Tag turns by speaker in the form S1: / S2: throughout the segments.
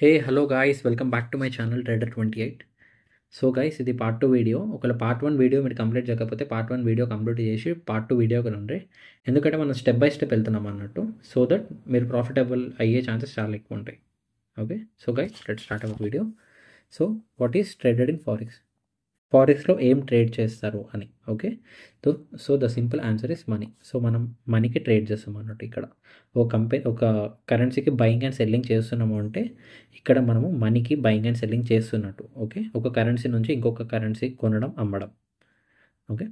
S1: Hey hello guys, welcome back to my channel Trader28. So guys, ఇది part 2 video. ఒకవేళ part 1 video మీరు complete చేయకపోతే part 1 video complete చేసి part 2 వీడియోకి రండి. ఎందుకంటే మనం స్టెప్ బై స్టెప్ వెళ్తున్నాం అన్నట్టు. సో దట్ మీరు ప్రాఫిటబుల్ అయ్యే ఛాన్సెస్ చాలా ఎక్కువ ఉంటాయి. Okay, so guys let's start our video. So what is traded in forex? ఫారెక్స్లో ఏం ట్రేడ్ చేస్తారు అని. Okay, so the simple answer is money. So మనం మనీకి ట్రేడ్ చేస్తాం అన్నట్టు. ఇక్కడ ఒక కరెన్సీకి బయింగ్ అండ్ సెల్లింగ్ చేస్తున్నాము అంటే ఇక్కడ మనము మనీకి బయింగ్ అండ్ సెల్లింగ్ చేస్తున్నట్టు. ఓకే, ఒక కరెన్సీ నుంచి ఇంకొక కరెన్సీ కొనడం, అమ్మడం. Okay,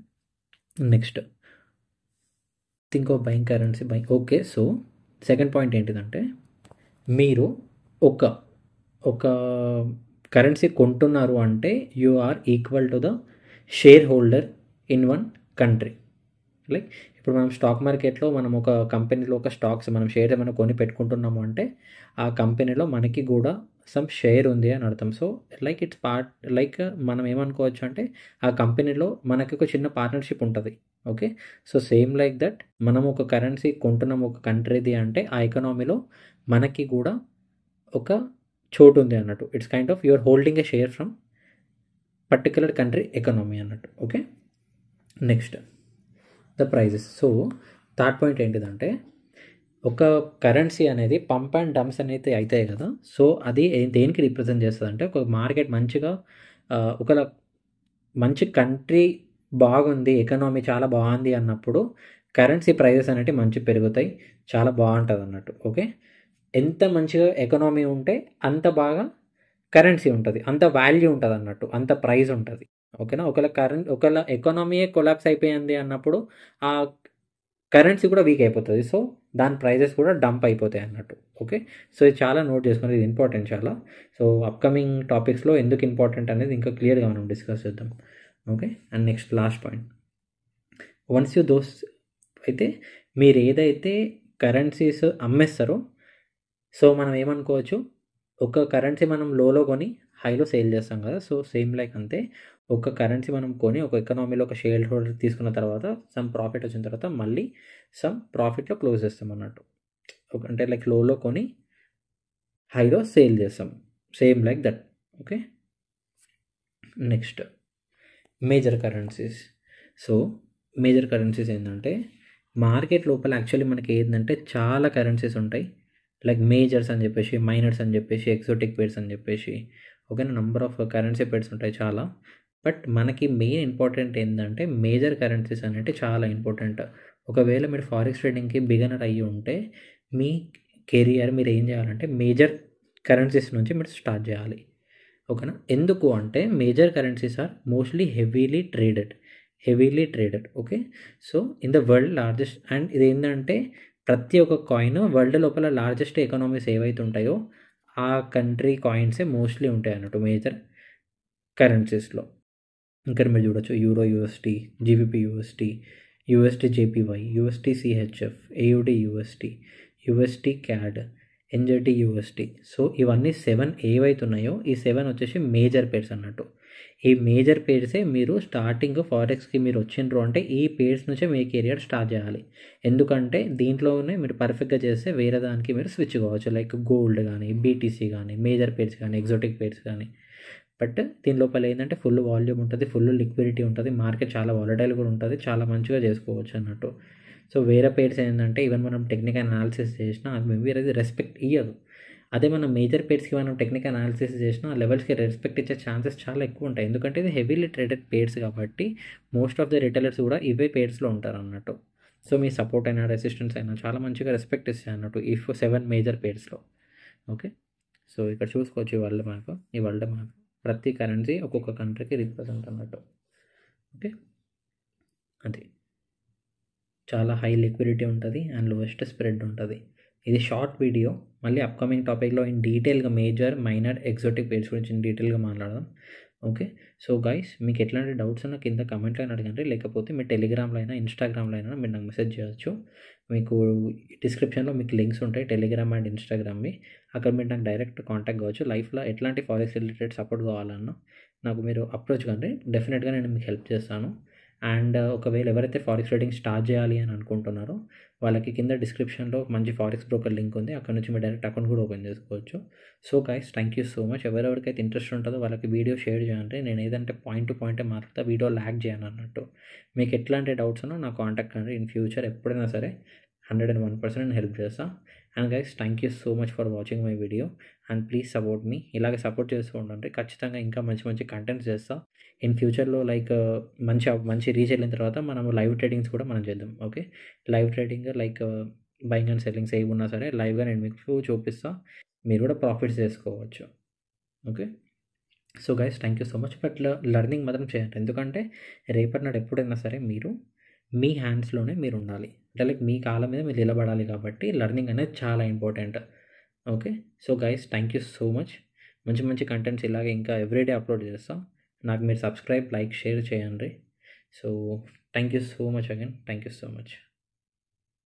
S1: next think of buying currency buying. Okay, so second point ఏంటిదంటే మీరు ఒక ఒక కరెన్సీ కొంటున్నారు అంటే you are equal to the share holder in one country. Like ఇప్పుడు మనం స్టాక్ మార్కెట్లో మనం ఒక కంపెనీలో ఒక స్టాక్స్ మనం షేర్ ఏమైనా కొని పెట్టుకుంటున్నాము అంటే ఆ కంపెనీలో మనకి కూడా సమ్ షేర్ ఉంది అని అర్థం. So like it's part, like మనం ఏమనుకోవచ్చు అంటే ఆ కంపెనీలో మనకి ఒక చిన్న పార్ట్నర్షిప్ ఉంటుంది. Okay, so same like that మనం ఒక కరెన్సీ కొంటున్నాం ఒక కంట్రీది అంటే ఆ ఎకనామీలో మనకి కూడా ఒక చోటు ఉంది అన్నట్టు. It's kind of you're holding a share from particular country economy అన్నట్టు. Okay, next the prices. So third point ఏంటిదంటే ఒక కరెన్సీ అనేది పంప్ అండ్ డంప్స్ అనేది అవుతాయి కదా. సో అది దేనికి రిప్రజెంట్ చేస్తుంది అంటే ఒక మార్కెట్ మంచిగా ఒక మంచి కంట్రీ బాగుంది, ఎకనామీ చాలా బాగుంది అన్నప్పుడు కరెన్సీ ప్రైజెస్ అనేవి మంచి పెరుగుతాయి, చాలా బాగుంటుంది అన్నట్టు. ఓకే, ఎంత మంచిగా ఎకనామీ ఉంటే అంత బాగా కరెన్సీ ఉంటుంది, అంత వాల్యూ ఉంటుంది అన్నట్టు, అంత ప్రైస్ ఉంటుంది. ఓకేనా, ఒకవేళ ఎకనామీయే కొలాప్స్ అయిపోయింది అన్నప్పుడు ఆ కరెన్సీ కూడా వీక్ అయిపోతుంది. సో దాని ప్రైజెస్ కూడా డంప్ అయిపోతాయి అన్నట్టు. ఓకే, సో ఇది చాలా నోట్ చేసుకుని, ఇది ఇంపార్టెంట్ చాలా. సో అప్కమింగ్ టాపిక్స్లో ఎందుకు ఇంపార్టెంట్ అనేది ఇంకా క్లియర్గా మనం డిస్కస్ చేద్దాం. Okay, and next last point, once you those అయితే మీరు ఏదైతే కరెన్సీస్ అమ్మేస్తారో సో మనం ఏమనుకోవచ్చు, ఒక కరెన్సీ మనం లోలో కొని హైలో సేల్ చేస్తాం కదా. సో సేమ్ లైక్ అంతే, ఒక కరెన్సీ మనం కొని ఒక ఎకనామీలో ఒక షేర్ హోల్డర్ తీసుకున్న తర్వాత సమ్ ప్రాఫిట్ వచ్చిన తర్వాత మళ్ళీ సమ్ ప్రాఫిట్లో క్లోజ్ చేస్తాం అన్నట్టు. అంటే లైక్ లోలో కొని హైలో సేల్ చేస్తాం, same like that. Okay, next major currencies. So major currencies ఏంటంటే మార్కెట్ లోపల యాక్చువల్లీ మనకి ఏంటంటే చాలా కరెన్సీస్ ఉంటాయి. లైక్ మేజర్స్ అని చెప్పేసి, మైనర్స్ అని చెప్పేసి, ఎగ్జోటిక్ పేర్స్ అని చెప్పేసి, ఓకేనా, నంబర్ ఆఫ్ కరెన్సీ పేర్స్ ఉంటాయి చాలా. బట్ మనకి మెయిన్ ఇంపార్టెంట్ ఏంటంటే మేజర్ కరెన్సీస్ అనేవి చాలా ఇంపార్టెంట్. ఒకవేళ మీరు ఫారెక్స్ ట్రేడింగ్కి బిగినర్ అయ్యి ఉంటే మీ కెరియర్ మీరు ఏం చేయాలంటే మేజర్ కరెన్సీస్ నుంచి మీరు స్టార్ట్ చేయాలి. ఓకేనా, ఎందుకు అంటే major currencies are mostly heavily traded. Okay, so in the world largest, and ఇది ఏంటంటే ప్రతి ఒక్క కాయిన్ వరల్డ్ లోపల లార్జెస్ట్ ఎకనామీస్ ఏవైతే ఉంటాయో ఆ కంట్రీ కాయిన్సే మోస్ట్లీ ఉంటాయి అన్నట్టు మేజర్ కరెన్సీస్లో. ఇంకా మీరు చూడొచ్చు euro USD, GBP USD, USD JPY, USD CHF, AUD USD, USD CAD, NZD USD. So ఇవన్నీ 7 ఏవైతే ఉన్నాయో ఈ 7 వచ్చేసి మేజర్ పేర్స్ అన్నట్టు. ఈ మేజర్ పేర్సే మీరు స్టార్టింగ్ ఫారెక్స్కి మీరు వచ్చిండ్రు అంటే ఈ పేర్స్ నుంచే మీ కెరియర్ స్టార్ట్ చేయాలి. ఎందుకంటే దీంట్లోనే మీరు పర్ఫెక్ట్గా చేస్తే వేరే దానికి మీరు స్విచ్ కావచ్చు, లైక్ గోల్డ్ కానీ, బీటీసీ కానీ, మేజర్ పేర్స్ కానీ, ఎగ్జోటిక్ పేర్స్ కానీ. బట్ దీని లోపల ఏంటంటే ఫుల్ వాల్యూమ్ ఉంటుంది, ఫుల్ లిక్విడిటీ ఉంటుంది, మార్కెట్ చాలా వాలటైల్ కూడా ఉంటుంది, చాలా మంచిగా చేసుకోవచ్చు అన్నట్టు. సో వేరే పేర్స్ ఏంటంటే ఈవెన్ మనం టెక్నికల్ అనాలిసిస్ చేసినా మేబీ అది రెస్పెక్ట్ ఇవ్వదు. అదే మనం మేజర్ పేర్స్కి మనం టెక్నికల్ అనాలిసిస్ చేసినా ఆ లెవెల్స్కి రెస్పెక్ట్ ఇచ్చే ఛాన్సెస్ చాలా ఎక్కువ ఉంటాయి. ఎందుకంటే ఇది హెవీలీ ట్రేడెడ్ పేర్స్ కాబట్టి మోస్ట్ ఆఫ్ ద రిటైలర్స్ కూడా ఇవే పేర్స్లో ఉంటారు అన్నట్టు. సో మీ సపోర్ట్ అయినా రెసిస్టెన్స్ అయినా చాలా మంచిగా రెస్పెక్ట్ ఇస్తాయి అన్నట్టు ఈ 7 మేజర్ పేర్స్లో. ఓకే, సో ఇక్కడ చూసుకోవచ్చు ఈ వరల్డ్ మ్యాప్ ప్రతి కరెన్సీ ఒక్కొక్క కంట్రీకి రిప్రజెంట్ అన్నట్టు. ఓకే, అది చాలా హై లిక్విడిటీ ఉంటుంది అండ్ లోయెస్ట్ స్ప్రెడ్ ఉంటుంది. ఇది షార్ట్ వీడియో. మళ్ళీ అప్కమింగ్ టాపిక్లో ఇన్ డీటెయిల్గా మేజర్, మైనర్, ఎగ్జోటిక్ పేర్స్ గురించి ఇన్ డీటెయిల్గా మాట్లాడదాం. ఓకే, సో గైస్ మీకు ఎట్లాంటి డౌట్స్ ఉన్నా కింద కమెంట్లో అయినా అడగండి, లేకపోతే మీ టెలిగ్రామ్లో అయినా ఇన్స్టాగ్రామ్లో అయినా మీరు నాకు మెసేజ్ చేయొచ్చు. మీకు డిస్క్రిప్షన్లో మీకు లింక్స్ ఉంటాయి టెలిగ్రామ్ అండ్ ఇన్స్టాగ్రామ్వి, అక్కడ మీరు నాకు డైరెక్ట్ కాంటాక్ట్ కావచ్చు. లైఫ్లో ఎట్లాంటి ఫారెక్స్ రిలేటెడ్ సపోర్ట్ కావాలన్నా నాకు మీరు అప్రోచ్ కండి, డెఫినెట్గా నేను మీకు హెల్ప్ చేస్తాను. అండ్ ఒకవేళ ఎవరైతే ఫారెక్స్ ట్రేడింగ్ స్టార్ట్ చేయాలి అని అనుకుంటున్నారో వాళ్ళకి కింద డిస్క్రిప్షన్లో మంచి ఫారెక్స్ బ్రోకర్ లింక్ ఉంది, అక్కడ నుంచి మీరు డైరెక్ట్ అకౌంట్ కూడా ఓపెన్ చేసుకోవచ్చు. So guys, thank you so much. ఎవరెవరికైతే ఇంట్రెస్ట్ ఉంటుందో వాళ్ళకి వీడియో షేర్ చేయండి. నేను ఏదంటే పాయింట్ టు పాయింటే మాట్లాడతా, వీడియో ల్యాగ్ చేయను అన్నట్టు. మీకు ఎట్లాంటి డౌట్స్ ఉన్నా నాకు కాంటాక్ట్ కండి. ఇన్ ఫ్యూచర్ ఎప్పుడైనా సరే 101% నేను హెల్ప్ చేస్తాను. And guys, thank you so much for watching my video and please support me. ఇలాగే సపోర్ట్ చేస్తూ ఉండండి. ఖచ్చితంగా ఇంకా మంచి మంచి కంటెంట్స్ చేస్తా. ఇన్ ఫ్యూచర్లో లైక్ మంచి రీచ్ వెళ్ళిన తర్వాత మనం లైవ్ ట్రేడింగ్స్ కూడా మనం చేద్దాం. Okay, live trading like buying and sellings ఏవి ఉన్నా సరే లైవ్గా నేను మీకు చూపిస్తాను. మీరు కూడా ప్రాఫిట్స్ చేసుకోవచ్చు. Okay, so guys, thank you so much. But learning మాత్రం చేయండి, ఎందుకంటే రేపటి నాడు ఎప్పుడైనా సరే మీరు మీ హ్యాండ్స్లోనే మీరు ఉండాలి. అంటే లైక్ మీ కాళ్ళ మీద మీరు నిలబడాలి, కాబట్టి లెర్నింగ్ అనేది చాలా important. Okay, so guys, thank you so much. మంచి మంచి కంటెంట్స్ ఇలాగే ఇంకా ఎవ్రీడే అప్లోడ్ చేస్తాం. నాకు మీరు సబ్స్క్రైబ్, లైక్, షేర్ చేయండి. So thank you so much again. Thank you so much.